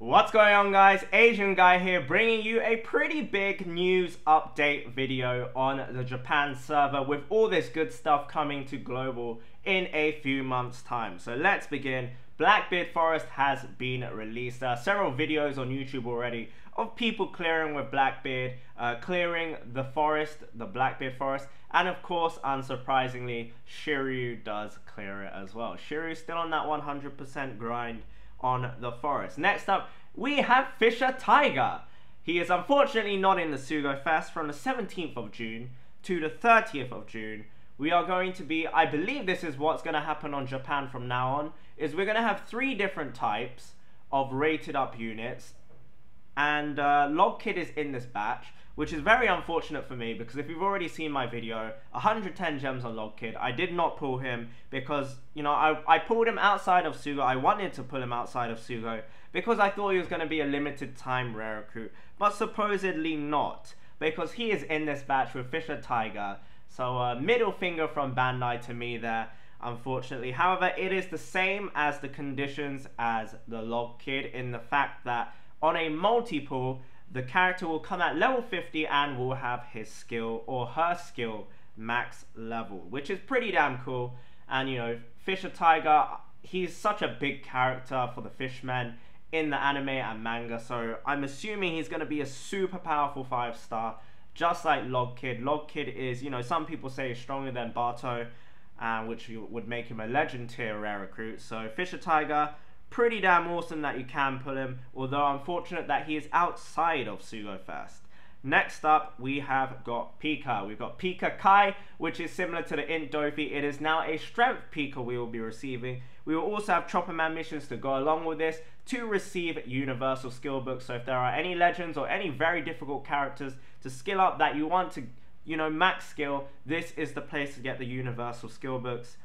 What's going on, guys? Asian Guy here, bringing you a pretty big news update video on the Japan server with all this good stuff coming to global in a few months time. So let's begin. Blackbeard Forest has been released. There are several videos on YouTube already of people clearing with Blackbeard, clearing the forest, the Blackbeard Forest, and of course, unsurprisingly, Shiryu does clear it as well. Shiryu's still on that 100% grind on the forest. Next up, we have Fisher Tiger. He is unfortunately not in the Sugofest from the 17th of June to the 30th of June. We are going to be, I believe this is what's going to happen on Japan from now on, is we're going to have 3 different types of rated up units, and Log Kid is in this batch, which is very unfortunate for me because if you've already seen my video, 110 gems on Log Kid, I did not pull him because, you know, I pulled him outside of Sugo. I wanted to pull him outside of Sugo because I thought he was going to be a limited time rare recruit, but supposedly not, because he is in this batch with Fisher Tiger. So middle finger from Bandai to me there, unfortunately. However, it is the same as the conditions as the Log Kid in the fact that on a multi-pull, the character will come at level 50 and will have his skill or her skill max level, which is pretty damn cool. And you know, Fisher Tiger, he's such a big character for the Fishmen in the anime and manga, so I'm assuming he's going to be a super powerful 5-star, just like Log Kid. Log Kid is, you know, some people say stronger than Bato, which would make him a legend tier rare recruit. So Fisher Tiger, pretty damn awesome that you can pull him, although unfortunate that he is outside of Sugofest. Next up, we have got Pica. We've got Pica Kai, which is similar to the Int Dofi. It is now a strength Pica we will be receiving. We will also have Chopper Man missions to go along with this to receive universal skill books. So if there are any legends or any very difficult characters to skill up that you want to, you know, max skill, this is the place to get the universal skill books.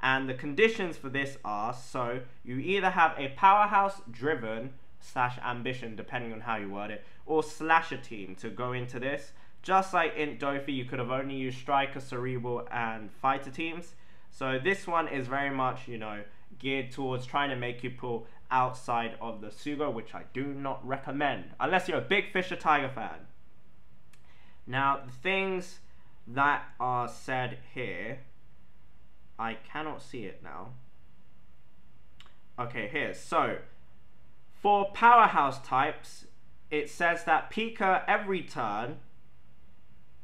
And the conditions for this are, so you either have a powerhouse driven / ambition, depending on how you word it, or slasher team to go into this. Just like Int Dofi, you could have only used striker, cerebral, and fighter teams. So this one is very much, you know, geared towards trying to make you pull outside of the Sugo, which I do not recommend, unless you're a big Fisher Tiger fan. Now, the things that are said here, I cannot see it now. Okay, here. So, for powerhouse types, it says that Pica every turn,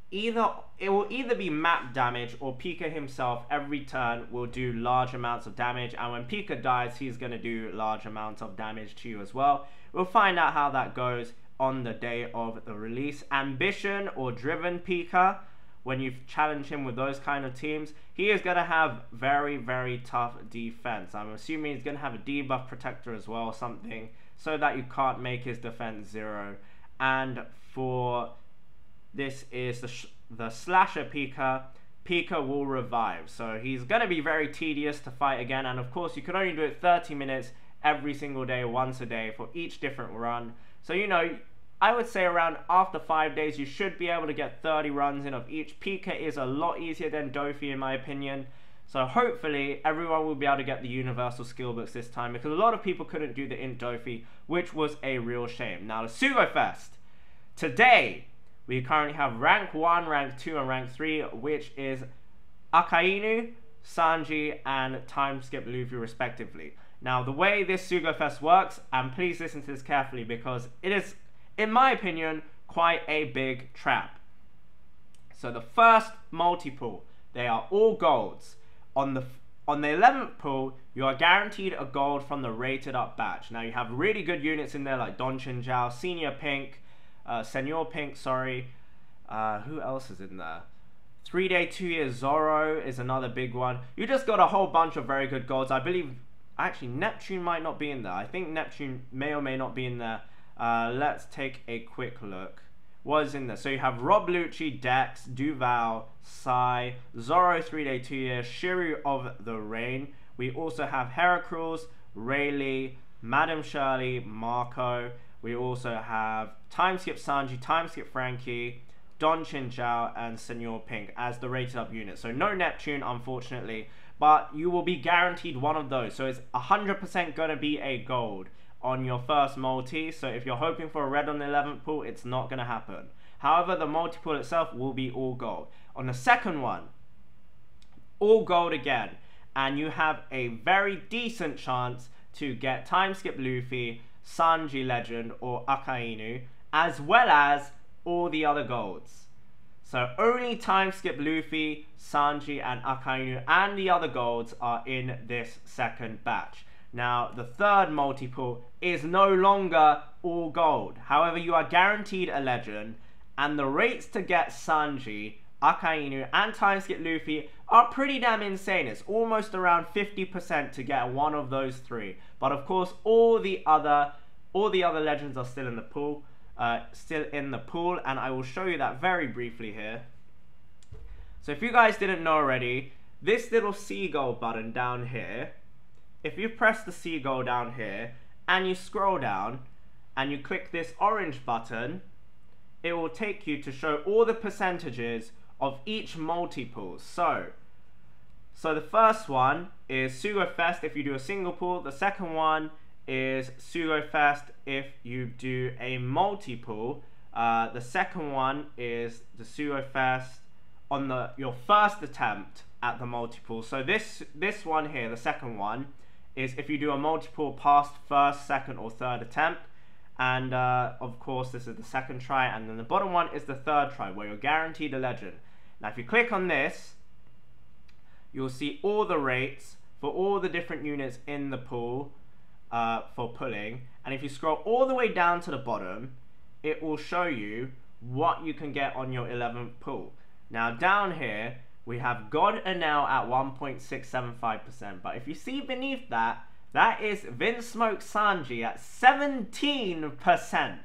it will either be map damage or Pica himself every turn will do large amounts of damage, and when Pica dies, he's going to do large amounts of damage to you as well. We'll find out how that goes on the day of the release. Ambition or driven Pica, when you challenge him with those kind of teams, he is going to have very, very tough defense. I'm assuming he's going to have a debuff protector as well or something, so that you can't make his defense 0. And for this is the slasher Pica. Pica will revive, so he's going to be very tedious to fight again, and of course you can only do it 30 minutes every single day, once a day for each different run. So, you know, I would say around after 5 days you should be able to get 30 runs in of each. Pica is a lot easier than Dofi in my opinion, so hopefully everyone will be able to get the universal skill books this time, because a lot of people couldn't do the Int Dofi, which was a real shame. Now the Sugofest, today we currently have rank 1, rank 2 and rank 3, which is Akainu, Sanji and Time Skip Luffy respectively. Now the way this Sugofest works, and please listen to this carefully because it is, in my opinion, quite a big trap. So the first multi-pull, they are all golds. On the 11th pull, you are guaranteed a gold from the rated up batch. Now you have really good units in there like Don Chinjiao, Senior Pink, Senor Pink, sorry. Who else is in there? 3-day 2-year Zoro is another big one. You just got a whole bunch of very good golds. I believe, actually Neptune might not be in there. I think Neptune may or may not be in there. Let's take a quick look. What is in there? So you have Rob Lucci, Dex, Duval, Sai, Zoro 3-day 2-year, Shiryu of the Rain. We also have Heracruels, Rayleigh, Madam Shirley, Marco. We also have Timeskip Sanji, Timeskip Frankie, Don Chinjiao, and Senor Pink as the rated up unit. So no Neptune, unfortunately, but you will be guaranteed one of those. So it's 100% going to be a gold on your first multi. So if you're hoping for a red on the 11th pull, it's not going to happen. However, the multi-pull itself will be all gold. On the second one, all gold again. And you have a very decent chance to get time skip Luffy, Sanji Legend, or Akainu, as well as all the other golds. So only time skip Luffy, Sanji, and Akainu, and the other golds are in this second batch. Now, the third multi-pull is no longer all gold. However, you are guaranteed a legend, and the rates to get Sanji, Akainu, and time skip Luffy are pretty damn insane. It's almost around 50% to get one of those three. But of course, all the other legends are still in the pool. And I will show you that very briefly here. So if you guys didn't know already, this little seagull button down here, if you press the seagull down here and you scroll down and you click this orange button, it will take you to show all the percentages of each multi-pull. So the first one is Sugofest if you do a single pull. The second one is Sugofest if you do a multi-pull. The second one is the Sugofest on your first attempt at the multi-pull. So this one here, the second one, is if you do a multi-pull past first, second, or third attempt. And of course, this is the second try. And then the bottom one is the third try, where you're guaranteed a legend. Now, if you click on this, you'll see all the rates for all the different units in the pool for pulling. And if you scroll all the way down to the bottom, it will show you what you can get on your 11th pull. Now, down here, we have God Enel at 1.675%. But if you see beneath that, that is Vince Smoke Sanji at 17%.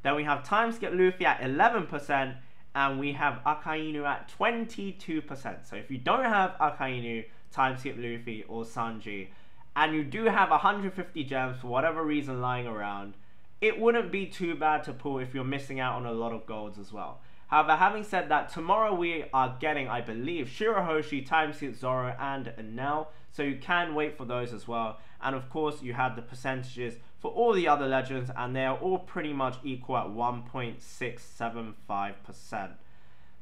Then we have Time Skip Luffy at 11%. And we have Akainu at 22%. So if you don't have Akainu, Time Skip Luffy, or Sanji, and you do have 150 gems for whatever reason lying around, it wouldn't be too bad to pull if you're missing out on a lot of golds as well. However, having said that, tomorrow we are getting, I believe, Shirahoshi, Time Skip Zoro, and Enel. So you can wait for those as well. And of course, you have the percentages for all the other legends, and they are all pretty much equal at 1.675%.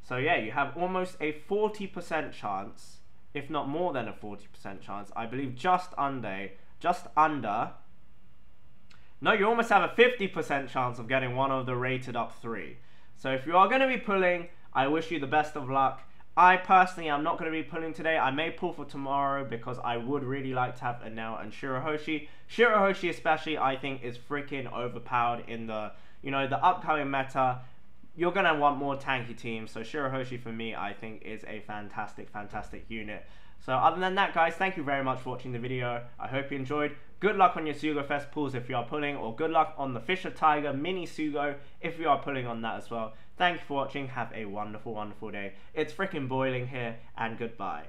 So yeah, you have almost a 40% chance, if not more than a 40% chance. I believe just under. No, you almost have a 50% chance of getting one of the rated up 3. So if you are going to be pulling, I wish you the best of luck. I personally am not going to be pulling today. I may pull for tomorrow because I would really like to have Enel and Shirahoshi. Shirahoshi especially, I think, is freaking overpowered in the, the upcoming meta. You're going to want more tanky teams. So Shirahoshi for me, I think, is a fantastic, fantastic unit. So other than that, guys, thank you very much for watching the video. I hope you enjoyed. Good luck on your Sugofest pulls if you are pulling, or good luck on the Fisher Tiger Mini Sugo if you are pulling on that as well. Thank you for watching. Have a wonderful, wonderful day. It's freaking boiling here, and goodbye.